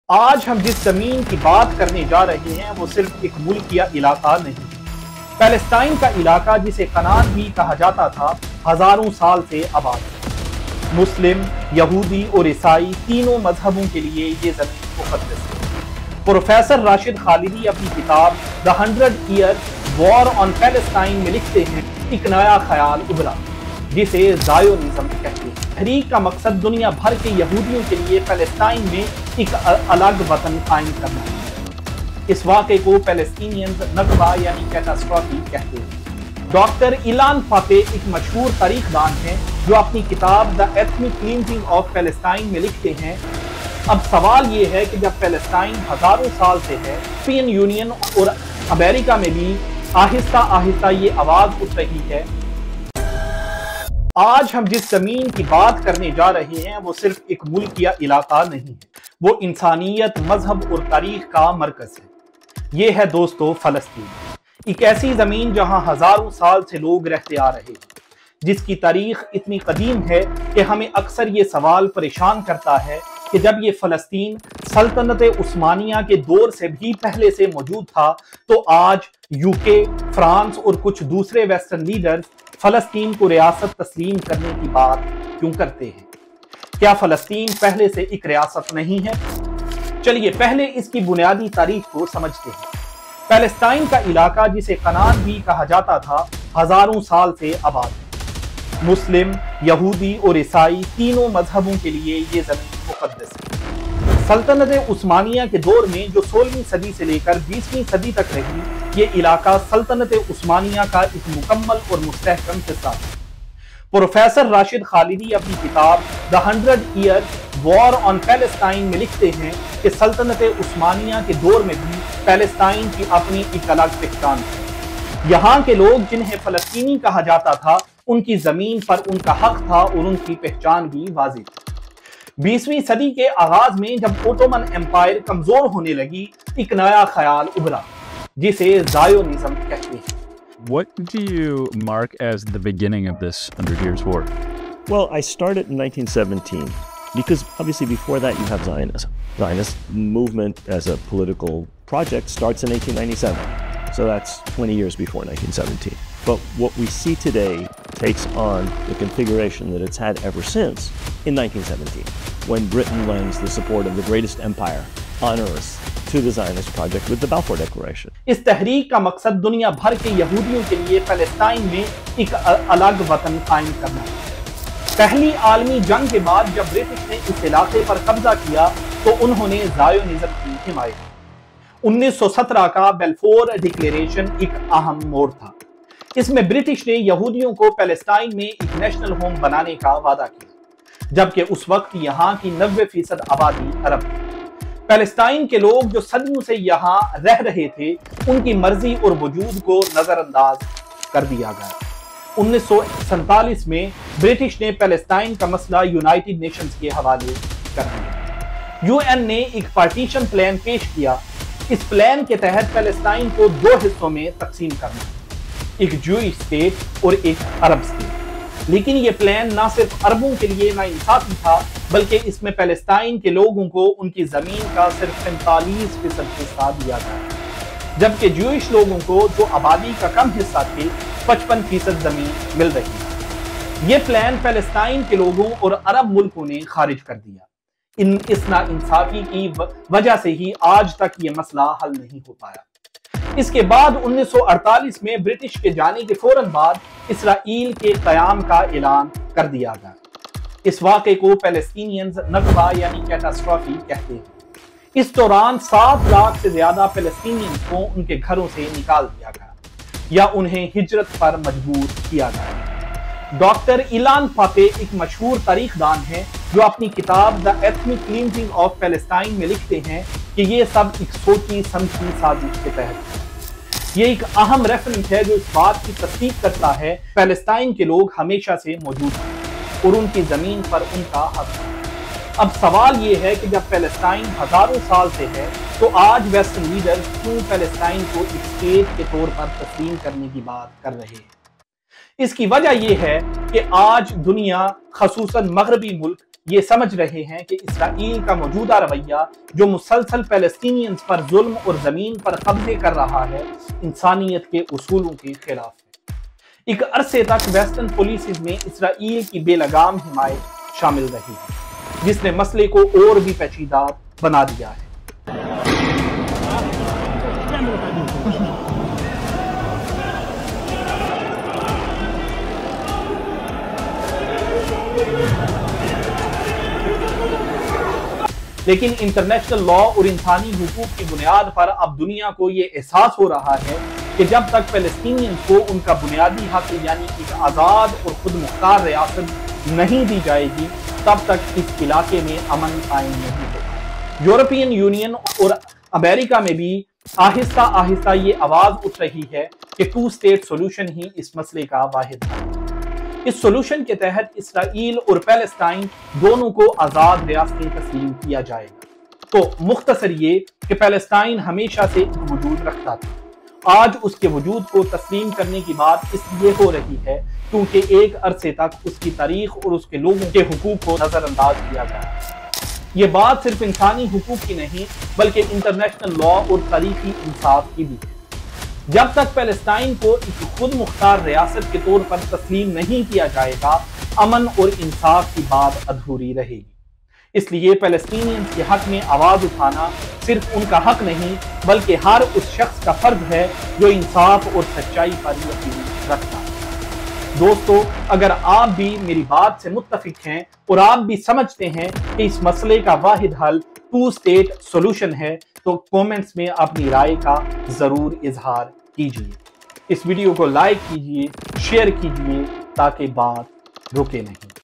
آج ہم جس زمین کی بات کرنے جا رہے ہیں وہ صرف ایک ملک یا علاقہ نہیں۔ فلسطین کا علاقہ جسے کنعان بھی کہا جاتا تھا ہزاروں سال سے آباد ہے۔ مسلم، یہودی اور عیسائی تینوں مذہبوں کے لیے یہ زمین مقدس ہے۔ پروفیسر راشد خالدی اپنی کتاب The 100 Year War on Palestine میں لکھتے ہیں ایک نیا خیال ابھرا جسے زائونزم کہتے ہیں۔ تحریک کا مقصد دنیا بھر کے یہودیوں کے لیے فلسطین میں ایک الگ وطن قائم کرنا ہے۔ اس واقعے کو پیلسٹینینز نکبہ یعنی کیٹاسٹرافی کہتے ہیں۔ ڈاکٹر ایلان فاتح ایک مشہور تاریخ دان ہیں جو اپنی کتاب The Ethnic Cleansing of Palestine میں لکھتے ہیں اب سوال یہ ہے کہ جب فلسطین ہزاروں سال سے ہے، یورپین یونین اور امریکہ میں بھی آہستہ آہستہ یہ آواز اٹھ رہی ہے۔ آج ہم جس زمین کی بات کرنے جا رہے ہیں وہ صرف ایک ملک یا علاقہ نہیں ہے، وہ انسانیت، مذہب اور تاریخ کا مرکز ہے۔ یہ ہے دوستو فلسطین، ایک ایسی زمین جہاں ہزاروں سال سے لوگ رہتے آ رہے ہیں، جس کی تاریخ اتنی قدیم ہے کہ ہمیں اکثر یہ سوال پریشان کرتا ہے کہ جب یہ فلسطین سلطنت عثمانیہ کے دور سے بھی پہلے سے موجود تھا تو آج یوکے، فرانس اور کچھ دوسرے ویسٹرن لیڈرز فلسطین کو ریاست تسلیم کرنے کی بات کیوں کرتے ہیں؟ کیا فلسطین پہلے سے ایک ریاست نہیں ہے؟ چلیے پہلے اس کی بنیادی تاریخ کو سمجھتے ہیں۔ فلسطین کا علاقہ جسے کنعان بھی کہا جاتا تھا ہزاروں سال سے آباد ہے۔ مسلم، یہودی اور عیسائی تینوں مذہبوں کے لیے یہ زمین مقدس ہے۔ سلطنت عثمانیہ کے دور میں جو 16ویں صدی سے لے کر 20ویں صدی تک رہی، یہ علاقہ سلطنت عثمانیہ کا ایک مکمل اور مستحکم حصہ تھا۔ پروفیسر راشد خالدی اپنی کتاب The 100 Year War on Palestine میں لکھتے ہیں کہ سلطنت عثمانیہ کے دور میں بھی فلسطین کی اپنی ایک الگ پہچان تھی۔ یہاں کے لوگ جنہیں فلسطینی کہا جاتا تھا، ان کی زمین پر ان کا حق تھا اور ان کی پہچان بھی واضح تھی۔ 20ویں صدی کے آغاز میں جب اوٹومن امپائر کمزور ہونے لگی، ایک نیا خیال ابھرا جسے زائونزم کہتے ہیں۔ What do you mark as the beginning of this 100 Years' War? Well, I started in 1917 because obviously before that you have Zionism. Zionist movement as a political project starts in 1897. So that's 20 years before 1917. But what we see today takes on the configuration that it's had ever since in 1917, when Britain lends the support of the greatest empire on earth to the Zionist project with the Balfour Declaration. اس تحریک کا مقصد دنیا بھر کے یہودیوں کے لیے فلسطین میں ایک الگ وطن قائم کرنا ہے۔ پہلی عالمی جنگ کے بعد جب برٹش نے اس علاقے پر قبضہ کیا تو انہوں نے زائونزم کی حمایت کی۔ 1917 کا بیلفور ڈکلیریشن ایک اہم موڑ تھا۔ اس میں برٹش نے یہودیوں کو فلسطین میں ایک نیشنل ہوم بنانے کا وعدہ کیا، جبکہ اس وقت یہاں کی 90% آبادی عرب تھی۔ فلسطین کے لوگ جو صدیوں سے یہاں رہ رہے تھے، ان کی مرضی اور وجود کو نظر انداز کر دیا گیا۔ 1947 میں برٹش نے فلسطین کا مسئلہ یونائٹڈ نیشنز کے حوالے کر دیا۔ یو این نے ایک پارٹیشن پلان پیش کیا۔ اس پلان کے تحت فلسطین کو 2 حصوں میں تقسیم کرنا، ایک جوئش اسٹیٹ اور ایک عرب اسٹیٹ۔ لیکن یہ پلان نہ صرف عربوں کے لیے ناانصافی تھا، بلکہ اس میں فلسطین کے لوگوں کو ان کی زمین کا صرف 45% حصہ دیا گیا، جبکہ جوئش لوگوں کو جو آبادی کا کم حصہ تھے 55% زمین مل رہی تھی۔ یہ پلان فلسطین کے لوگوں اور عرب ملکوں نے خارج کر دیا۔ اس ناانصافی کی وجہ سے ہی آج تک یہ مسئلہ حل نہیں ہو پایا۔ اس کے بعد 1948 میں برٹش کے جانے کے فوراً بعد اسرائیل کے قیام کا اعلان کر دیا گیا۔ اس واقعے کو پیلسٹینینز نکبہ یعنی کیٹاسٹرافی کہتے ہیں۔ اس دوران 7 لاکھ سے زیادہ فلسطینینز کو ان کے گھروں سے نکال دیا گیا یا انہیں ہجرت پر مجبور کیا گیا۔ ڈاکٹر ایلان فاتح ایک مشہور تاریخ دان ہیں جو اپنی کتاب The Ethnic Cleansing of Palestine میں لکھتے ہیں کہ یہ سب ایک سوچی سمجھی سازش کے تحت ہے۔ یہ ایک اہم ریفرنس ہے جو اس بات کی تصدیق کرتا ہے فلسطین کے لوگ ہمیشہ سے موجود ہیں اور ان کی زمین پر ان کا حق ہے۔ اب سوال یہ ہے کہ جب فلسطین ہزاروں سال سے ہے تو آج ویسٹرن لیڈر کیوں فلسطین کو ایک اسٹیٹ کے طور پر تسلیم کرنے کی بات کر رہے ہیں؟ اس کی وجہ یہ ہے کہ آج دنیا خصوصاً مغربی ملک یہ سمجھ رہے ہیں کہ اسرائیل کا موجودہ رویہ جو مسلسل فلسطینیز پر ظلم اور زمین پر قبضے کر رہا ہے انسانیت کے اصولوں کے خلاف ہے۔ ایک عرصے تک ویسٹرن پالیسیز میں اسرائیل کی بے لگام حمایت شامل رہی ہے، جس نے مسئلے کو اور بھی پیچیدہ بنا دیا ہے۔ لیکن انٹرنیشنل لا اور انسانی حقوق کی بنیاد پر اب دنیا کو یہ احساس ہو رہا ہے کہ جب تک فلسطینیز کو ان کا بنیادی حق یعنی ایک آزاد اور خود مختار ریاست نہیں دی جائے گی تب تک اس علاقے میں امن قائم نہیں ہوگا۔ یورپین یونین اور امریکہ میں بھی آہستہ آہستہ یہ آواز اٹھ رہی ہے کہ 2 اسٹیٹ سولوشن ہی اس مسئلے کا واحد حل ہے۔ اس سولوشن کے تحت اسرائیل اور پیلسٹائن دونوں کو آزاد ریاستیں تسلیم کیا جائے گا۔ تو مختصر یہ کہ پیلسٹائن ہمیشہ سے وجود رکھتا تھا، آج اس کے وجود کو تسلیم کرنے کی بات اس لیے ہو رہی ہے کیونکہ ایک عرصے تک اس کی تاریخ اور اس کے لوگوں کے حقوق کو نظر انداز کیا گیا ہے۔ یہ بات صرف انسانی حقوق کی نہیں بلکہ انٹرنیشنل لا اور تاریخی انصاف کی بھی ہے۔ جب تک فلسطین کو ایک خود مختار ریاست کے طور پر تسلیم نہیں کیا جائے گا امن اور انصاف کی بات ادھوری رہے گی۔ اس لیے فلسطینیز کے حق میں آواز اٹھانا صرف ان کا حق نہیں بلکہ ہر اس شخص کا فرض ہے جو انصاف اور سچائی پر یقین رکھتا ہے۔ دوستو، اگر آپ بھی میری بات سے متفق ہیں اور آپ بھی سمجھتے ہیں کہ اس مسئلے کا واحد حل 2 اسٹیٹ سولوشن ہے تو کومنٹس میں اپنی رائے کا ضرور اظہار کیجیے۔ اس ویڈیو کو لائک کیجیے، شیئر کیجیے تاکہ بات رکے نہیں۔